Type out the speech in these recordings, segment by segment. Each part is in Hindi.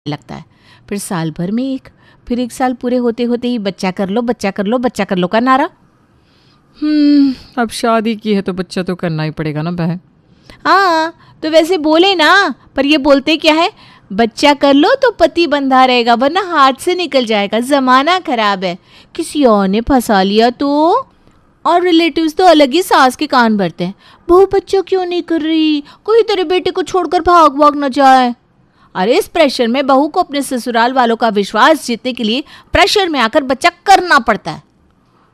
लगता है। फिर साल भर में एक, फिर 1 साल पूरे होते होते ही बच्चा कर लो, बच्चा कर लो, बच्चा कर लो का नारा। अब शादी की है तो बच्चा तो करना ही पड़ेगा ना बहन। हाँ तो वैसे बोले ना, पर ये बोलते क्या है, बच्चा कर लो तो पति बंधा रहेगा वरना हाथ से निकल जाएगा, जमाना खराब है, किसी और ने फंसा लिया तो। और रिलेटिव्स तो अलग ही सास के कान भरते हैं, बहू बच्चा क्यों नहीं कर रही, कोई तेरे बेटे को छोड़कर भाग भाग न जाए। अरे इस प्रेशर में बहू को अपने ससुराल वालों का विश्वास जीतने के लिए प्रेशर में आकर बच्चा करना पड़ता है।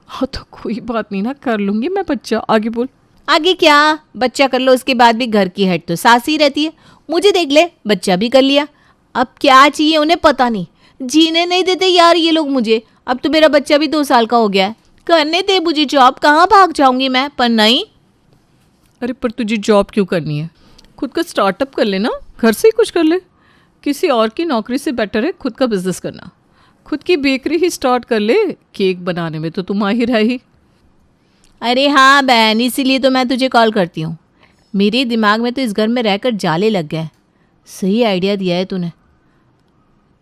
हाँ तो कोई बात नहीं ना, कर लूंगी मैं बच्चा। आगे बोल। आगे क्या, बच्चा कर लो उसके बाद भी घर की हेड तो सास ही रहती है। मुझे देख ले, बच्चा भी कर लिया, अब क्या चाहिए उन्हें पता नहीं, जीने नहीं देते यार ये लोग मुझे। अब तो मेरा बच्चा भी 2 साल का हो गया है, करने दे मुझे जॉब, कहाँ भाग जाऊंगी मैं, पर नहीं। अरे पर तुझे जॉब क्यों करनी है, खुद का स्टार्टअप कर लेना, घर से ही कुछ कर ले। किसी और की नौकरी से बेटर है खुद का बिजनेस करना। खुद की बेकरी ही स्टार्ट कर ले, केक बनाने में तो तुम माहिर है ही। अरे हाँ बहन, इसीलिए तो मैं तुझे कॉल करती हूँ। मेरे दिमाग में तो इस घर में रहकर जाले लग गए। सही आइडिया दिया है तूने,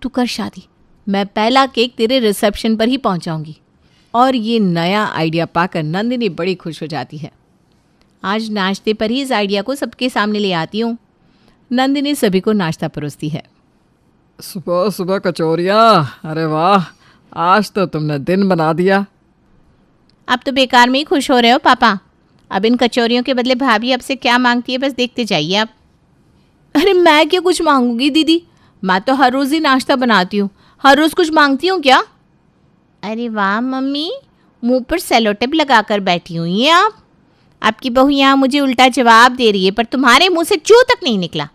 तू कर शादी, मैं पहला केक तेरे रिसेप्शन पर ही पहुँचाऊँगी। और ये नया आइडिया पाकर नंदिनी बड़ी खुश हो जाती है। आज नाश्ते पर ही इस आइडिया को सबके सामने ले आती हूँ। नंदिनी सभी को नाश्ता परोसती है। सुबह सुबह कचौरिया, अरे वाह, आज तो तुमने दिन बना दिया। आप तो बेकार में ही खुश हो रहे हो पापा। अब इन कचौरियों के बदले भाभी आपसे क्या मांगती है बस देखते जाइए आप। अरे मैं क्या कुछ मांगूंगी दीदी, मैं तो हर रोज़ ही नाश्ता बनाती हूँ, हर रोज़ कुछ मांगती हूँ क्या। अरे वाह मम्मी, मुंह पर सेलो टेप लगा कर बैठी हुई हैं आप। आपकी बहू यहाँ मुझे उल्टा जवाब दे रही है, पर तुम्हारे मुंह से चू तक नहीं निकला।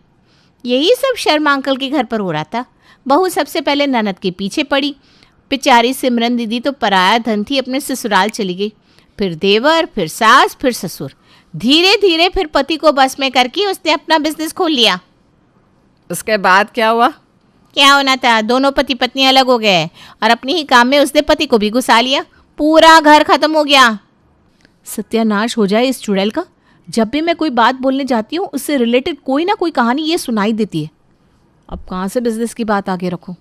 यही सब शर्मा अंकल के घर पर हो रहा था। बहू सबसे पहले ननद के पीछे पड़ी, बेचारी सिमरन दीदी तो पराया धन थी, अपने ससुराल चली गई। फिर देवर, फिर सास, फिर ससुर, धीरे धीरे फिर पति को बस में करके उसने अपना बिजनेस खोल लिया। उसके बाद क्या हुआ? क्या होना था, दोनों पति पत्नी अलग हो गए और अपने ही काम में उसने पति को भी घुसा लिया, पूरा घर खत्म हो गया। सत्यानाश हो जाए इस चुड़ैल का, जब भी मैं कोई बात बोलने जाती हूँ उससे रिलेटेड कोई ना कोई कहानी ये सुनाई देती है। अब कहाँ से बिजनेस की बात आगे रखूँ।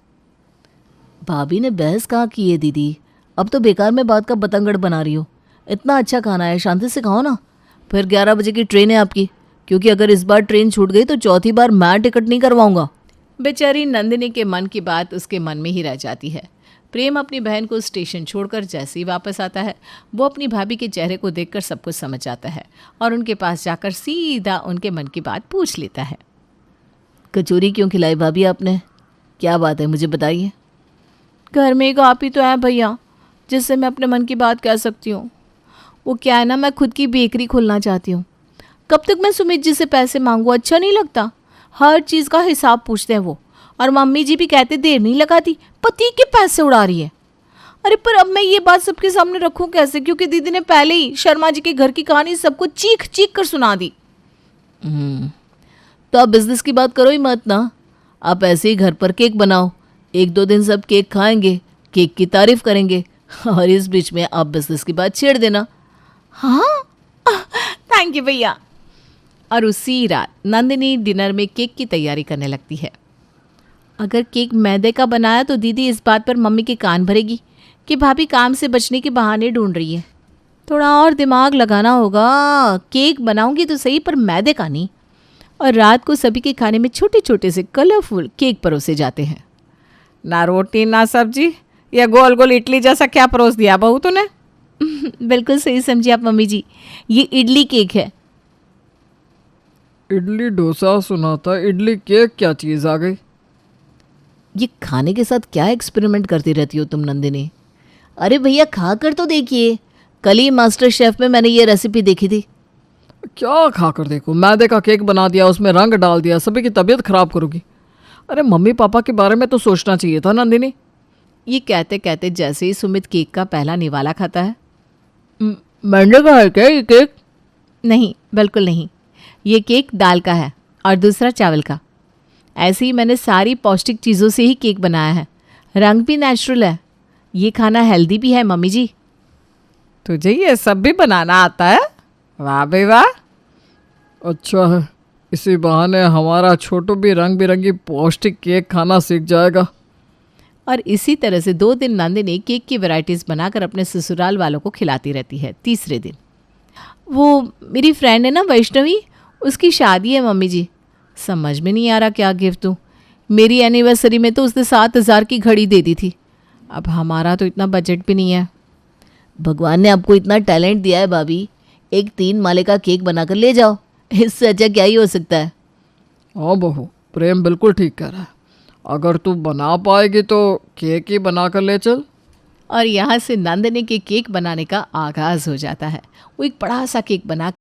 भाभी ने बहस कहाँ की है दीदी, अब तो बेकार में बात का बतंगड़ बना रही हो। इतना अच्छा खाना है, शांति से खाओ ना। फिर 11 बजे की ट्रेन है आपकी, क्योंकि अगर इस बार ट्रेन छूट गई तो चौथी बार मैं टिकट नहीं करवाऊंगा। बेचारी नंदिनी के मन की बात उसके मन में ही रह जाती है। प्रेम अपनी बहन को स्टेशन छोड़कर जैसे ही वापस आता है, वो अपनी भाभी के चेहरे को देखकर सब कुछ समझ जाता है और उनके पास जाकर सीधा उनके मन की बात पूछ लेता है। कचौरी क्यों खिलाई भाभी आपने, क्या बात है मुझे बताइए। घर में एक आप ही तो है भैया जिससे मैं अपने मन की बात कह सकती हूँ। वो क्या है ना, मैं खुद की बेकरी खोलना चाहती हूँ। कब तक मैं सुमित जी से पैसे मांगूँ, अच्छा नहीं लगता। हर चीज़ का हिसाब पूछते हैं वो, और मम्मी जी भी कहते देर नहीं लगाती, पति के पैसे उड़ा रही है। अरे पर अब मैं ये बात सबके सामने रखूँ कैसे, क्योंकि दीदी ने पहले ही शर्मा जी के घर की कहानी सबको चीख चीख कर सुना दी। तो आप बिजनेस की बात करो ही मत ना, आप ऐसे ही घर पर केक बनाओ, 1-2 दिन सब केक खाएंगे, केक की तारीफ करेंगे, और इस बीच में आप बिजनेस की बात छेड़ देना। हाँ थैंक यू भैया। और उसी रात नंदिनी डिनर में केक की तैयारी करने लगती है। अगर केक मैदे का बनाया तो दीदी इस बात पर मम्मी के कान भरेगी कि भाभी काम से बचने के बहाने ढूंढ रही है। थोड़ा और दिमाग लगाना होगा, केक बनाऊंगी तो सही पर मैदे का नहीं। और रात को सभी के खाने में छोटे छोटे से कलरफुल केक परोसे जाते हैं। ना रोटी ना सब्जी, या गोल गोल इडली जैसा क्या परोस दिया बहू तूने? बिल्कुल सही समझी आप मम्मी जी, ये इडली केक है। इडली डोसा सुना था, इडली केक क्या चीज़ आ गई? ये खाने के साथ क्या एक्सपेरिमेंट करती रहती हो तुम नंदिनी। अरे भैया खा कर तो देखिए, कल ही मास्टर शेफ में मैंने ये रेसिपी देखी थी। क्या खाकर देखो, मैदे का केक बना दिया, उसमें रंग डाल दिया, सभी की तबीयत खराब करोगी। अरे मम्मी पापा के बारे में तो सोचना चाहिए था नंदिनी। ये कहते कहते जैसे ही सुमित केक का पहला निवाला खाता है, मैंने कहा है क्या ये केक? नहीं बिल्कुल नहीं, ये केक दाल का है और दूसरा चावल का। ऐसे ही मैंने सारी पौष्टिक चीज़ों से ही केक बनाया है, रंग भी नेचुरल है, ये खाना हेल्दी भी है मम्मी जी। तुझे ये सब भी बनाना आता है? वाह भाई वाह। अच्छा है, इसी बहाने हमारा छोटू भी रंग बिरंगी पौष्टिक केक खाना सीख जाएगा। और इसी तरह से 2 दिन नंदिनी केक की वैरायटीज़ बनाकर अपने ससुराल वालों को खिलाती रहती है। तीसरे दिन वो मेरी फ्रेंड है ना वैष्णवी, उसकी शादी है मम्मी जी। समझ में नहीं आ रहा क्या गिफ्ट दूँ। मेरी एनिवर्सरी में तो उसने 7,000 की घड़ी दे दी थी। अब हमारा तो इतना बजट भी नहीं है। भगवान ने आपको इतना टैलेंट दिया है भाभी, एक 3 माले का केक बनाकर ले जाओ, इससे अच्छा क्या ही हो सकता है। हाँ बहू, प्रेम बिल्कुल ठीक कह रहा है। अगर तू बना पाएगी तो केक ही बना कर ले चल। और यहाँ से नंदिनी के केक बनाने का आगाज़ हो जाता है। वो एक बड़ा सा केक बना